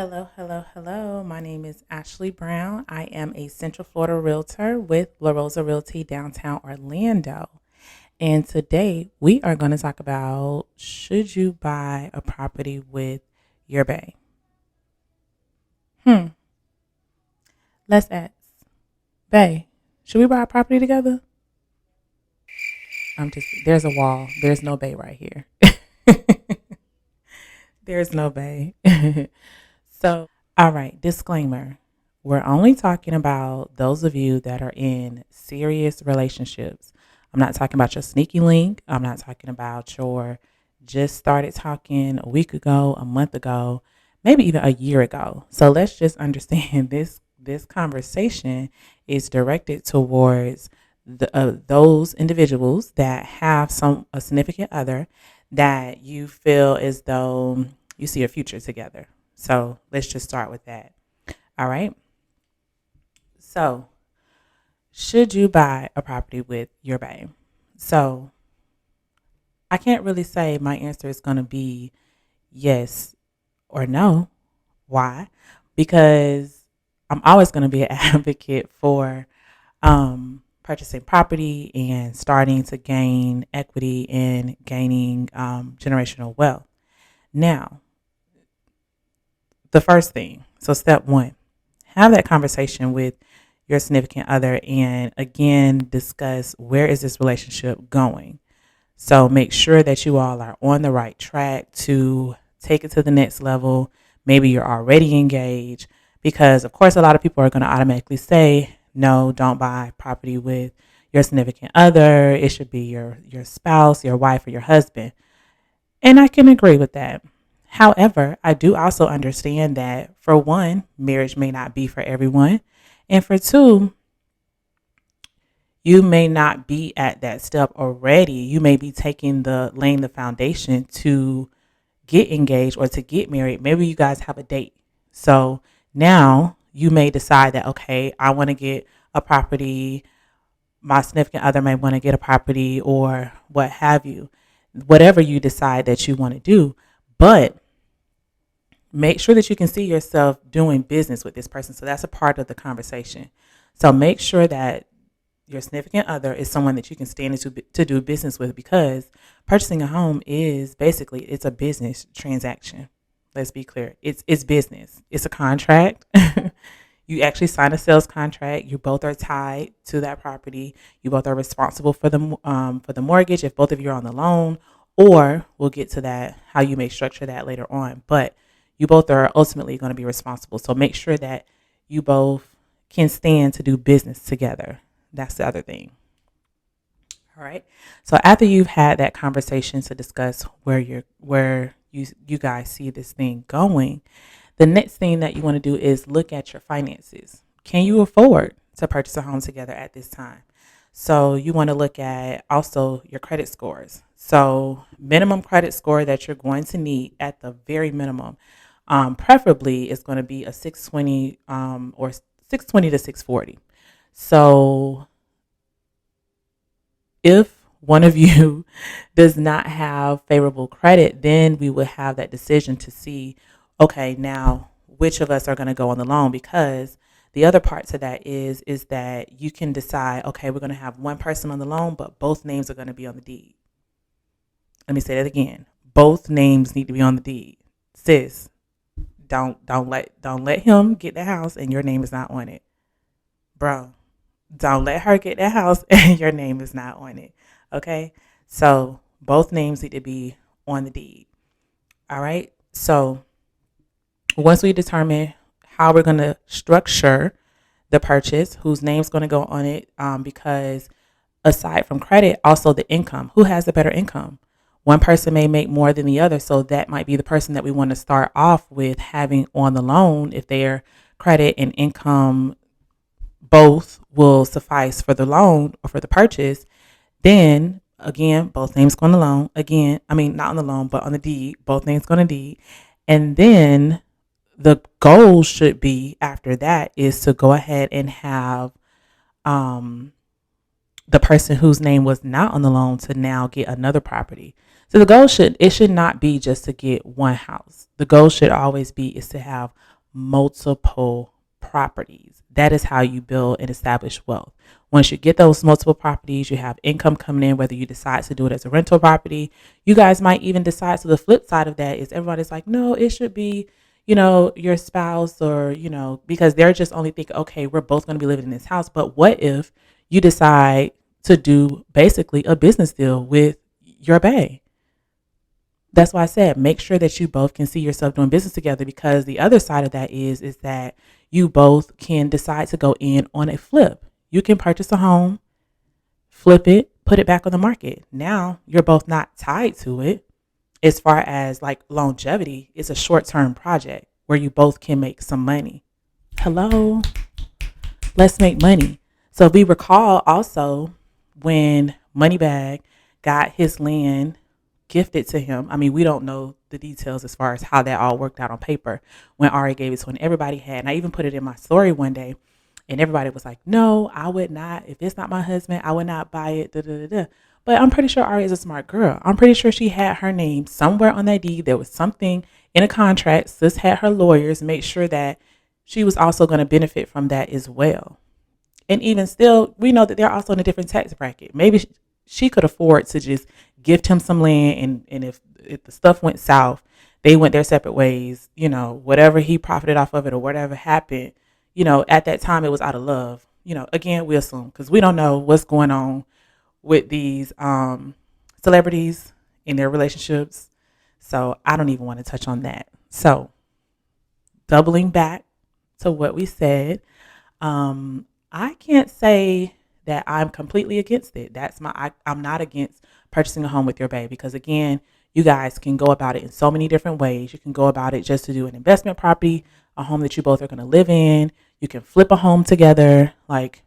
Hello, hello, hello. My name is Ashley Brown. I am a Central Florida realtor with La Rosa Realty downtown Orlando. And today we are going to talk about should you buy a property with your bae? Hmm. Let's ask. Bae, should we buy a property together? There's a wall. There's no bae right here. There's no bae. All right, disclaimer. We're only talking about those of you that are in serious relationships. I'm not talking about your sneaky link. I'm not talking about your just started talking a week ago, a month ago, maybe even a year ago. So let's just understand this conversation is directed towards those individuals that have a significant other that you feel as though you see a future together. So let's just start with that. All right. So, should you buy a property with your babe? So, I can't really say my answer is going to be yes or no. Why? Because I'm always going to be an advocate for purchasing property and starting to gain equity and gaining generational wealth. Now, the first thing, so step one, have that conversation with your significant other and again discuss where is this relationship going. So make sure that you all are on the right track to take it to the next level. Maybe you're already engaged because of course a lot of people are going to automatically say no, don't buy property with your significant other. It should be your spouse, your wife, or your husband. And I can agree with that. However, I do also understand that for one, marriage may not be for everyone. And for two, you may not be at that step already. You may be laying the foundation to get engaged or to get married. Maybe you guys have a date. So now you may decide that, okay, I want to get a property. My significant other may want to get a property or what have you, whatever you decide that you want to do. But make sure that you can see yourself doing business with this person. So that's a part of the conversation. So make sure that your significant other is someone that you can stand to do business with because purchasing a home is basically it's a business transaction. Let's be clear. It's business. It's a contract. You actually sign a sales contract. You both are tied to that property. You both are responsible for the mortgage if both of you are on the loan, or we'll get to that how you may structure that later on. But you both are ultimately going to be responsible. So make sure that you both can stand to do business together. That's the other thing. All right. So after you've had that conversation to discuss where you guys see this thing going, the next thing that you want to do is look at your finances. Can you afford to purchase a home together at this time? So you want to look at also your credit scores. So minimum credit score that you're going to need at the very minimum, preferably is going to be a 620 or 620 to 640. So if one of you does not have favorable credit, then we would have that decision to see, okay, now which of us are going to go on the loan because the other part to that is that you can decide, okay, we're going to have one person on the loan, but both names are going to be on the deed. Let me say that again. Both names need to be on the deed. Sis, don't let him get the house and your name is not on it. Bro, don't let her get that house and your name is not on it. Okay? So both names need to be on the deed. All right? So once we determine how we're going to structure the purchase, whose name's going to go on it, because aside from credit, also the income. Who has the better income? One person may make more than the other, so that might be the person that we want to start off with having on the loan if their credit and income both will suffice for the loan or for the purchase. Then again, both names go on the loan. Again, I mean not on the loan, but on the deed. Both names go on the deed. And then the goal should be after that is to go ahead and have the person whose name was not on the loan to now get another property. So the goal should not be just to get one house. The goal should always be is to have multiple properties. That is how you build and establish wealth. Once you get those multiple properties, you have income coming in, whether you decide to do it as a rental property. You guys might even decide. So the flip side of that is everybody's like, no, it should be, your spouse, or, because they're just only thinking, okay, we're both going to be living in this house. But what if you decide to do basically a business deal with your bae? That's why I said make sure that you both can see yourself doing business together, because the other side of that is that you both can decide to go in on a flip. You can purchase a home, flip it, put it back on the market. Now you're both not tied to it. As far as like longevity, it's a short-term project where you both can make some money. Hello, let's make money. So we recall also when Moneybag got his land gifted to him. I mean, we don't know the details as far as how that all worked out on paper when Ari gave it to him. Everybody had, and I even put it in my story one day, and everybody was like, no, I would not. If it's not my husband, I would not buy it. Da, da, da, da. But I'm pretty sure Ari is a smart girl. I'm pretty sure she had her name somewhere on that deed. There was something in a contract. Sis had her lawyers make sure that she was also going to benefit from that as well. And even still, we know that they're also in a different tax bracket. Maybe she could afford to just gift him some land, and if the stuff went south, they went their separate ways. Whatever he profited off of it or whatever happened, at that time it was out of love. Again, we assume because we don't know what's going on with these celebrities in their relationships. So I don't even want to touch on that. So doubling back to what we said, I can't say that I'm completely against it. I'm not against purchasing a home with your bae, because again, you guys can go about it in so many different ways. You can go about it just to do an investment property, a home that you both are going to live in. You can flip a home together. Like,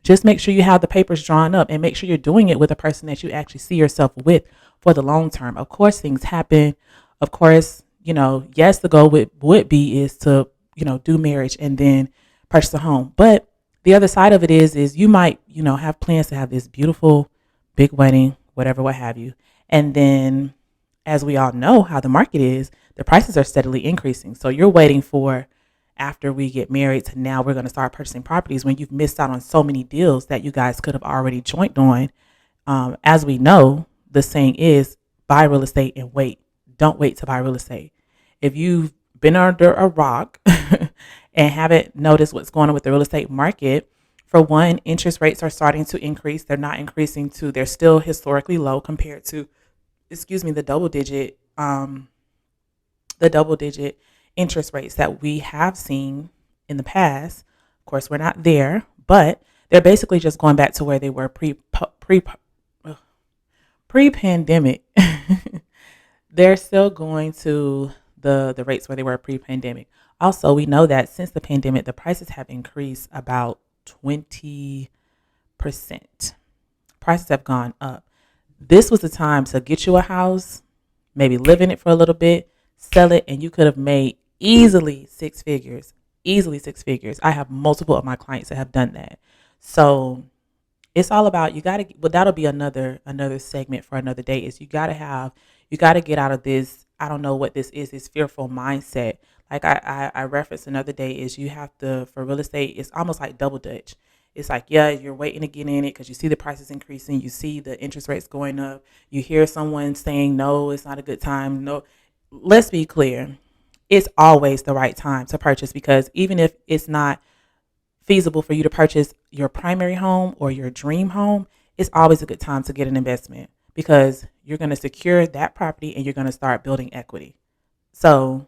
just make sure you have the papers drawn up and make sure you're doing it with a person that you actually see yourself with for the long term. Of course, things happen. Of course, yes, the goal would be is to, do marriage and then purchase a home. But the other side of it is you might, have plans to have this beautiful big wedding, whatever, what have you. And then, as we all know how the market is, the prices are steadily increasing. So you're waiting for after we get married to now we're going to start purchasing properties when you've missed out on so many deals that you guys could have already joined on. As we know, the saying is buy real estate and wait. Don't wait to buy real estate. If you've been under a rock and haven't noticed what's going on with the real estate market, for one, interest rates are starting to increase. They're not increasing they're still historically low compared to, the double digit interest rates that we have seen in the past. Of course, we're not there, but they're basically just going back to where they were pre-pandemic. They're still going to the rates where they were pre-pandemic. Also, we know that since the pandemic, the prices have increased about 20%. Prices have gone up. This was the time to get you a house, maybe live in it for a little bit, sell it, and you could have made easily six figures. I have multiple of my clients that have done that. So it's all about, that'll be another segment for another day, is you got to get out of this, I don't know what this is, this fearful mindset. Like I referenced another day, is you have to, for real estate, it's almost like double dutch. It's like, yeah, you're waiting to get in it because you see the prices increasing. You see the interest rates going up. You hear someone saying, no, it's not a good time. No, let's be clear. It's always the right time to purchase, because even if it's not feasible for you to purchase your primary home or your dream home, it's always a good time to get an investment, because you're going to secure that property and you're going to start building equity. So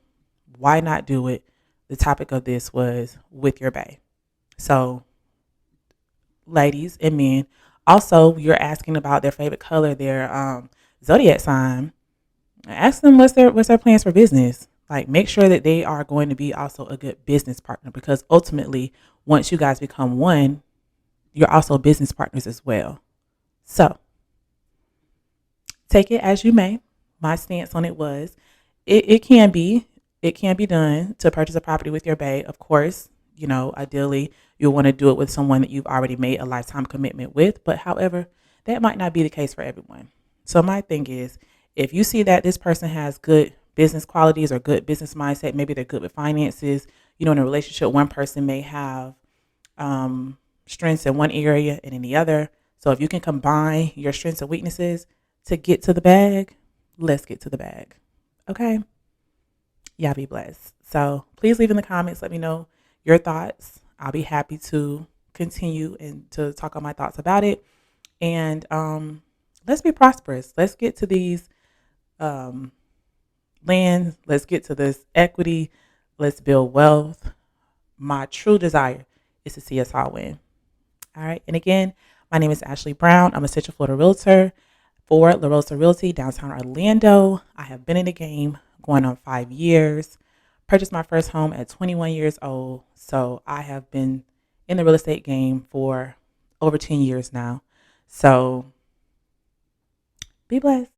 why not do it? The topic of this was with your bae. So ladies and men, also, you're asking about their favorite color, their zodiac sign. Ask them what's their plans for business. Like, make sure that they are going to be also a good business partner, because ultimately, once you guys become one, you're also business partners as well. So take it as you may. My stance on it was it can be done to purchase a property with your bae. Of course, ideally you'll want to do it with someone that you've already made a lifetime commitment with. But however, that might not be the case for everyone. So my thing is, If you see that this person has good business qualities or good business mindset, maybe they're good with finances, in a relationship, one person may have strengths in one area and in the other. So if you can combine your strengths and weaknesses to get to the bag, let's get to the bag. Okay. Y'all be blessed. So please leave in the comments. Let me know your thoughts. I'll be happy to continue and to talk on my thoughts about it. And let's be prosperous. Let's get to these um, lands. Let's get to this equity. Let's build wealth. My true desire is to see us all win. All right. And again, my name is Ashley Brown. I'm a Central Florida realtor for La Rosa Realty, downtown Orlando. I have been in the game going on 5 years. Purchased my first home at 21 years old. So I have been in the real estate game for over 10 years now. So be blessed.